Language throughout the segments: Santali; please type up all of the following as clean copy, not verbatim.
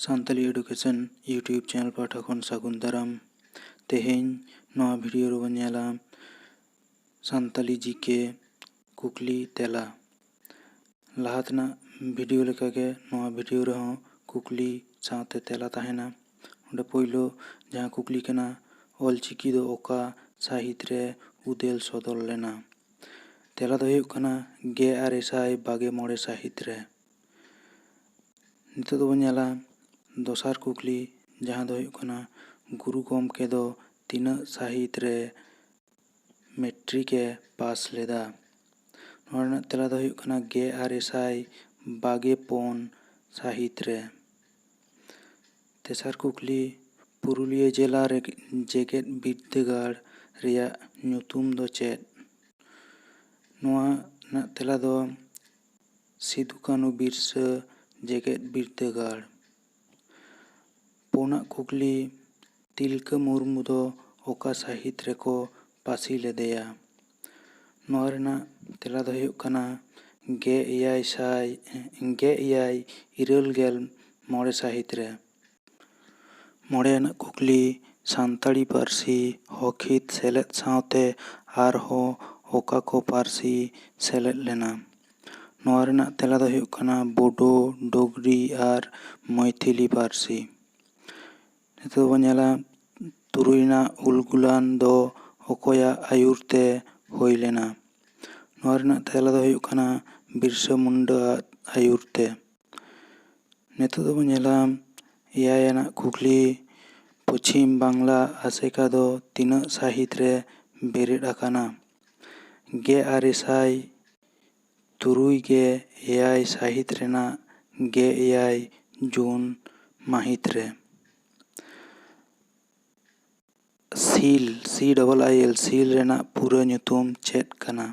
सानताली एडुकेशन यूट्यूब चैनल पाठा खन सागुन दाराम। तेहेñ नवा भिडियो रो बनेला सानताली जीके कुकली तेला। लाहातना भिडियो लेकागे नवा भिडियो रहो कुकली साथे तेला ताहेना। ओंडे पोइलो जहाँ कुकली केना ऑलचिकी दो ओका साहित्य रे उदेल सदर लेना। तेला दो हुयुग कना 1922 साहित्य रे। नितो दो बनेला दोसार कुकली जहाँ दो हुयुग कना गुरु गॉमके दो तीनाग साहित्य रे मेट्रिके पास लेदा। नोआ रेनाग तेला दो हुयुग कना 1924 साहित्य रे। तेसार कुकली पुरुलिया जिला रे जेगेद बिरदाᱹगाड़ रेयाग ᱧᱩᱛᱩᱢ दो चेद? नोआ रेनाग तेला दो सिदु कानू बिरसा जेगेद बिरदाᱹगाड़। पुनाग कुकली तिलका मुर्मू दो ओका साहित्य रेको पासी लेदेया? नोआ रेनाग तेला दो हुयुग कना 1986 साहित्य रे। मोड़े आनाग कुकली सानताड़ी पारसी हकहित सेलेद सावते आरहो ओका को पारसी सेलेद लेना? नोआ रेनाग तेला दो हुयुग कना बोडो डोगरी आर मैथिली पारसी। नितो दो बनेला तुरुई रेनाग उलगुलान दो अकॉयाग आयुरते हुई लेना? नोआ रेनाग तेला दो हुयुग कना बिरसा मुंडा आयुरते। नितो दो बनेला 7 आनाग कुकली पश्चिम बांग्ला आसेका दो तीनाग साहित्य रे बेरेद आकाना? 1967 साहित्य रेनाग 17 जून माहित रे। सील रेनाग पूरा ᱧᱩᱛᱩᱢ चेद काना?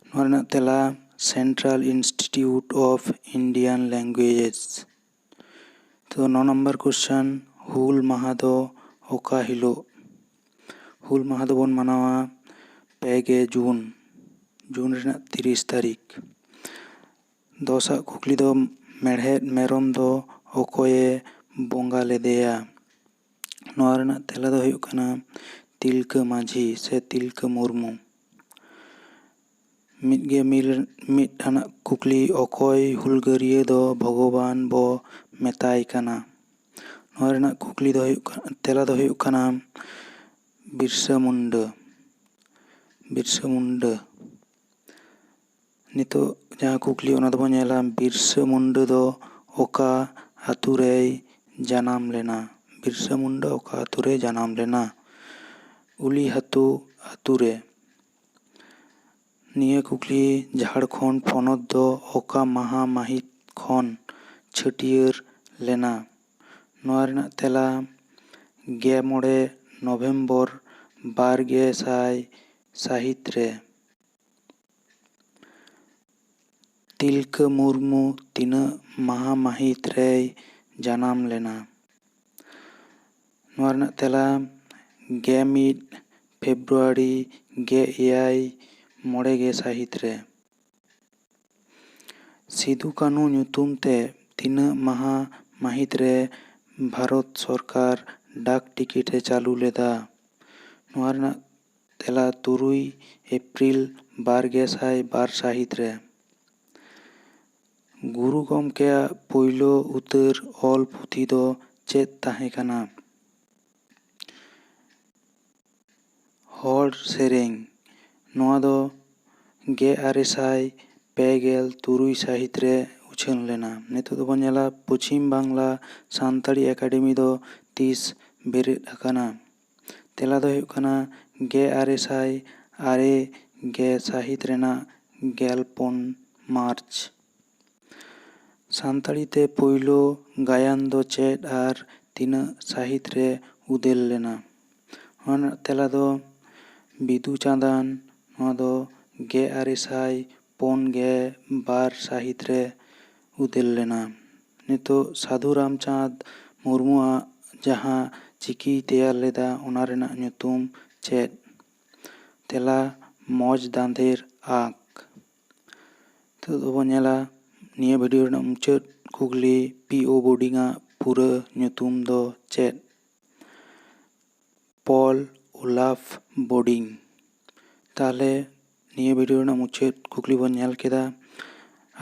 नोआ रेनाग तेला central institute of Indian languages. तो 9 नंबर क्वेश्चन हुल माहा दो ओका हिलोग? हुल माहा दो बोन मानावा 2 जून रेनाग 30 तारीख। 10 आग कुकली दो मेड़हेद मेरम दो अकॉये बोंगा लेदेया? नोआ रेनाग तेला दो हुयुग कना तिलका माझी से तिलका मुर्मू। 11 आनाग कुकली अकॉय हुलगारिया दो भगवान बो मेताय काना? नोआ रेनाग कुकली दो तेला दो हुयुग कना बिरसा मुंडा। नितो जहाँ कुकली ओना दो बनेला बिरसा मुंडा दो ओका आतु रेय जानाम लेना? बिरसा मुंडा ओका आतु रे जानाम लेना? उली हातु आतु रे। निया कुकली झारखंड पनत दो ओका माहा माहित खन छाटियार लेना? नोआ रेनाग तेला 19 नवंबर 2000 साहित्य रे। तिलका मुर्मू तीनाग माहा माहित रेय जानाम लेना? नोआ रेनाग तेला 11 फेब्रुआरी 19 साहित्य रे। सिदु कानू ᱧᱩᱛᱩᱢ ते तीनाग माहा माहित रे भारत सरकार डाक टिकिट ए चालू लेदा? नोआ रेनाग तेला 3 एप्रिल 2002 साहित्य रे। गुरु गॉमकेयाग पोइलो उतार ऑल पुथी दो चेद ताहे काना? हॉर सेरेñ। नोआ दो 1963 साहित्य रे उछाᱹन लेना? नितो दो बनेला पश्चिम बांग्ला सानताड़ी एकाडेमी दो तीस बेरेद आकाना? तेला दो हुयुग कना 1909 साहित्य रेनाग 14 मार्च। सानताड़ी ते पोइलो गायन दो चेद आर तीनाग साहित्य रे उदेल लेना? नोआ रेनाग तेला दो बिदु चांदान। नोआ दो 1942 साहित्य रे उदेल लेना? नितो साधु रामचांद मुर्मू आग जहाँ चिकी तेयार लेदा ओना रेनाग ᱧᱩᱛᱩᱢ चेद? तेला मौज दांधेर आग। तो बनेला निया भिडियो रेनाग मुचाद ᱠᱩᱠᱞᱤ PO ᱵᱳᱰᱤᱝᱟᱜ ᱯᱩᱨᱟᱹ ᱧᱩᱛᱩᱢ ᱫᱚ ᱪᱮᱫ? ᱯᱚᱞ ᱳᱞᱟᱯᱷ ᱵᱳᱰᱤᱝ। ᱛᱟᱦᱚᱞᱮ ᱱᱤᱭᱟᱹ ᱵᱷᱤᱰᱤᱭᱳ ᱨᱮᱱᱟᱜ ᱢᱩᱪᱟᱹᱫ ᱠᱩᱠᱞᱤ ᱵᱚᱱ ᱧᱮᱞ ᱠᱮᱫᱟ।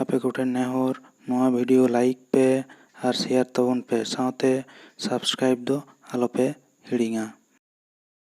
ᱟᱯᱮ ᱠᱚᱴᱷᱮᱱ ᱱᱮᱦᱚᱨ ᱱᱚᱣᱟ ᱵᱷᱤᱰᱤᱭᱳ ᱞᱟᱭᱤᱠ ᱯᱮ ᱟᱨ ᱥᱮᱭᱟᱨ ᱛᱟᱵᱚᱱ ᱯᱮ, ᱥᱟᱶᱛᱮ ᱥᱟᱵᱥᱠᱨᱟᱭᱤᱵ ᱫᱚ ᱟᱞᱚᱯᱮ ᱦᱤᱲᱤᱧᱟ।